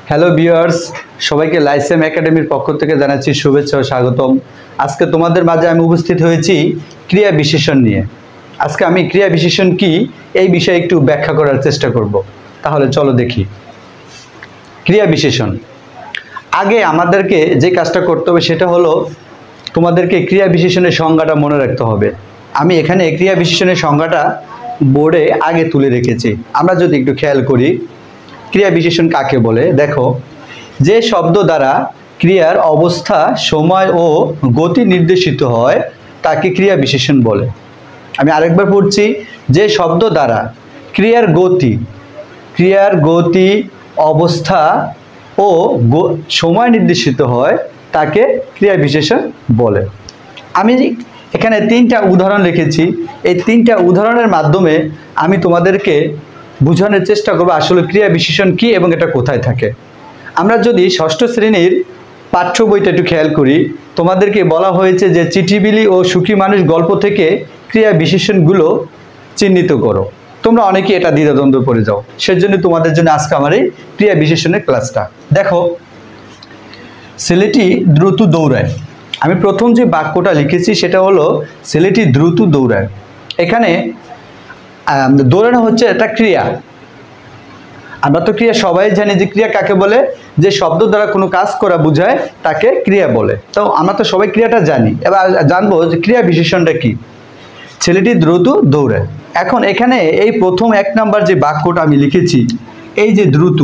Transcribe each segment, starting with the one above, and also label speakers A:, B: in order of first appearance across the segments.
A: Hello viewers, সবাইকে লাইসেম একাডেমির পক্ষ থেকে জানাচ্ছি শুভেচ্ছা ও স্বাগতম। আজকে তোমাদের মাঝে আমি উপস্থিত হয়েছি ক্রিয়া বিশেষণ নিয়ে। আজকে আমি ক্রিয়া বিশেষণ কি এই বিষয়ে একটু ব্যাখ্যা করার চেষ্টা করব। তাহলে চলো দেখি। ক্রিয়া বিশেষণ, আগে আমাদেরকে যে কাজটা করতে হবে সেটা হলো তোমাদেরকে ক্রিয়া বিশেষণের সংজ্ঞাটা মনে রাখতে হবে। আমি এখানে ক্রিয়া বিশেষণের সংজ্ঞাটা বোর্ডে আগে তুলে রেখেছি। আমরা যদি একটু খেয়াল করি, ক্রিয়া বিশেষণ কাকে বলে, দেখো, যে শব্দ দ্বারা ক্রিয়ার অবস্থা, সময় ও গতি নির্দেশিত হয় তাকে ক্রিয়া বিশেষণ বলে। আমি আরেকবার পড়ছি, যে শব্দ দ্বারা ক্রিয়ার গতি, অবস্থা ও সময় নির্দেশিত হয় তাকে ক্রিয়া বিশেষণ বলে। আমি এখানে তিনটা উদাহরণ লিখেছি। এই তিনটা উদাহরণের মাধ্যমে আমি তোমাদেরকে বোঝানোর চেষ্টা করব আসলে ক্রিয়া বিশেষণ কি এবং এটা কোথায় থাকে। আমরা যদি ষষ্ঠ শ্রেণীর পাঠ্য বইটা একটু খেয়াল করি, তোমাদেরকে বলা হয়েছে যে চিঠিবিলি ও সুখী মানুষ গল্প থেকে ক্রিয়া বিশেষণগুলো চিহ্নিত করো। তোমরা অনেকে এটা দ্বিধাদ্বন্দ্ব পড়ে যাও, সেজন্য তোমাদের জন্য আজকে আমার এই ক্রিয়া বিশেষণের ক্লাসটা। দেখো, ছেলেটি দ্রুত দৌড়ায়। আমি প্রথম যে বাক্যটা লিখেছি সেটা হলো ছেলেটি দ্রুত দৌড়ায়। এখানে দৌড়ানো হচ্ছে একটা ক্রিয়া। আমরা তো ক্রিয়া সবাই জানি যে ক্রিয়া কাকে বলে, যে শব্দ দ্বারা কোনো কাজ করা বোঝায় তাকে ক্রিয়া বলে। তো আমরা তো সবাই ক্রিয়াটা জানি। এবার জানবো যে ক্রিয়া বিশেষণটা কি। ছেলেটি দ্রুত দৌড়ায়। এখন এখানে এই প্রথম এক নাম্বার যে বাক্যটা আমি লিখেছি, এই যে দ্রুত,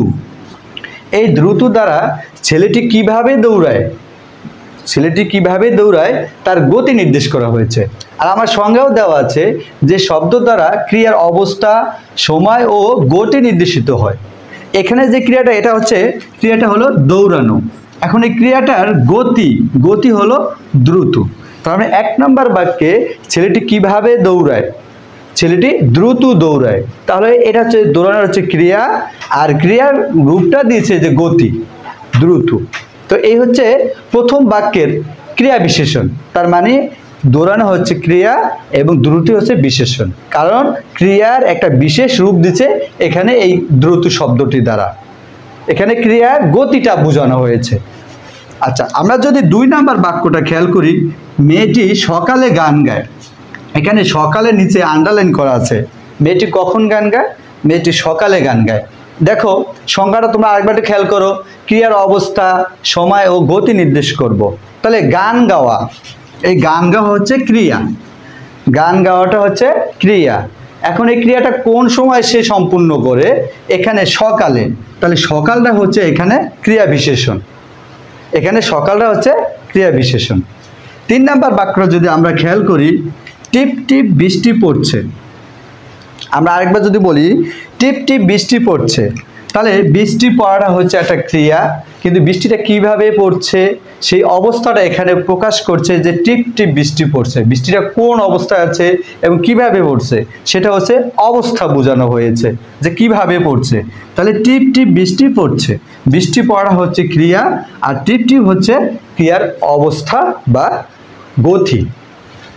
A: এই দ্রুত দ্বারা ছেলেটি কিভাবে দৌড়ায় তার গতি নির্দেশ করা হয়েছে। আর আমার সংজ্ঞাও দেওয়া আছে যে শব্দ দ্বারা ক্রিয়ার অবস্থা, সময় ও গতি নির্দেশিত হয়। এখানে যে ক্রিয়াটা হলো দৌড়ানো। এখন এই ক্রিয়াটার গতি হলো দ্রুত। তার মানে এক নম্বর বাক্যে ছেলেটি কিভাবে দৌড়ায়, ছেলেটি দ্রুত দৌড়ায়। তাহলে এটা হচ্ছে দৌড়ানোর হচ্ছে ক্রিয়া, আর ক্রিয়ার রূপটা দিয়েছে যে গতি, দ্রুত। তো এই হচ্ছে প্রথম বাক্যের ক্রিয়া বিশেষণ। তার মানে দৌড়ানো হচ্ছে ক্রিয়া এবং দ্রুত হচ্ছে বিশেষণ, কারণ ক্রিয়ার একটা বিশেষ রূপ দিচ্ছে এখানে এই দ্রুত শব্দটি দ্বারা। এখানে ক্রিয়ার গতিটা বোঝানো হয়েছে। আচ্ছা, আমরা যদি 2 নাম্বার বাক্যটা খেয়াল করি, মেয়েটি সকালে গান গায়। এখানে সকালের নিচে আন্ডারলাইন করা আছে। মেয়েটি কখন গান গায়? মেয়েটি সকালে গান গায়। দেখো, সংজ্ঞাটা তোমরা আরেকবার খেয়াল করো। ক্রিয়ার অবস্থা, সময় ও গতি নির্দেশ করব। তাহলে গান গাওয়া, এই গান গাওয়া হচ্ছে ক্রিয়া, গান গাওয়াটা হচ্ছে ক্রিয়া। এখন এই ক্রিয়াটা কোন সময় সে সম্পূর্ণ করে? এখানে সকালে। তাহলে সকালটা হচ্ছে এখানে ক্রিয়া বিশেষণ। এখানে সকালটা হচ্ছে ক্রিয়া বিশেষণ। 3 নাম্বার বাক্য যদি আমরা খেয়াল করি, টিপ টিপ বৃষ্টি পড়ছে। আমরা আরেকবার যদি বলি টিপ টিপ বৃষ্টি পড়ছে, তাহলে বৃষ্টি পড়াটা হচ্ছে একটা ক্রিয়া, কিন্তু বৃষ্টিটা কিভাবে পড়ছে সেই অবস্থাটা এখানে প্রকাশ করছে যে টিপ টিপ বৃষ্টি পড়ছে। বৃষ্টিটা কোন অবস্থায় আছে এবং কিভাবে পড়ছে সেটা হচ্ছে অবস্থা বোঝানো হয়েছে যে কিভাবে পড়ছে। তাহলে টিপ টিপ বৃষ্টি পড়ছে, বৃষ্টি পড়া হচ্ছে ক্রিয়া, আর টিপ টিপ হচ্ছে ক্রিয়ার অবস্থা বা গতি।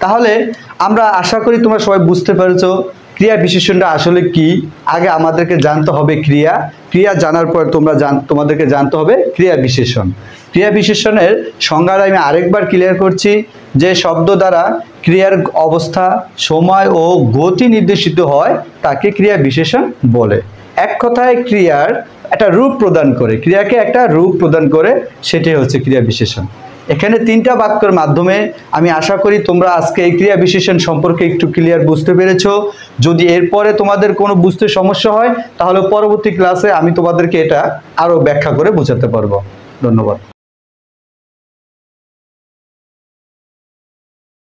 A: তাহলে আমরা আশা করি তোমরা সবাই বুঝতে পেরেছো ক্রিয়া বিশেষণটা আসলে কি। আগে আমাদেরকে জানতে হবে ক্রিয়া জানার পর তোমাদেরকে জানতে হবে ক্রিয়া বিশেষণ। ক্রিয়া বিশেষণের সংজ্ঞাটা আমি আরেকবার ক্লিয়ার করছি, যে শব্দ দ্বারা ক্রিয়ার অবস্থা, সময় ও গতি নির্দেশিত হয় তাকে ক্রিয়া বিশেষণ বলে। এক কথায় ক্রিয়ার একটা রূপ প্রদান করে, ক্রিয়াকে একটা রূপ প্রদান করে, সেটাই হচ্ছে ক্রিয়া বিশেষণ। এখানে 3টা বাক্যের মাধ্যমে আমি আশা করি তোমরা আজকে এই ক্রিয়া বিশেষণ সম্পর্কে একটু ক্লিয়ার বুঝতে পেরেছো। যদি এরপরে তোমাদের কোনো বুঝতে সমস্যা হয় তাহলে পরবর্তী ক্লাসে আমি তোমাদেরকে এটা আরও ব্যাখ্যা করে বোঝাতে পারবো। ধন্যবাদ।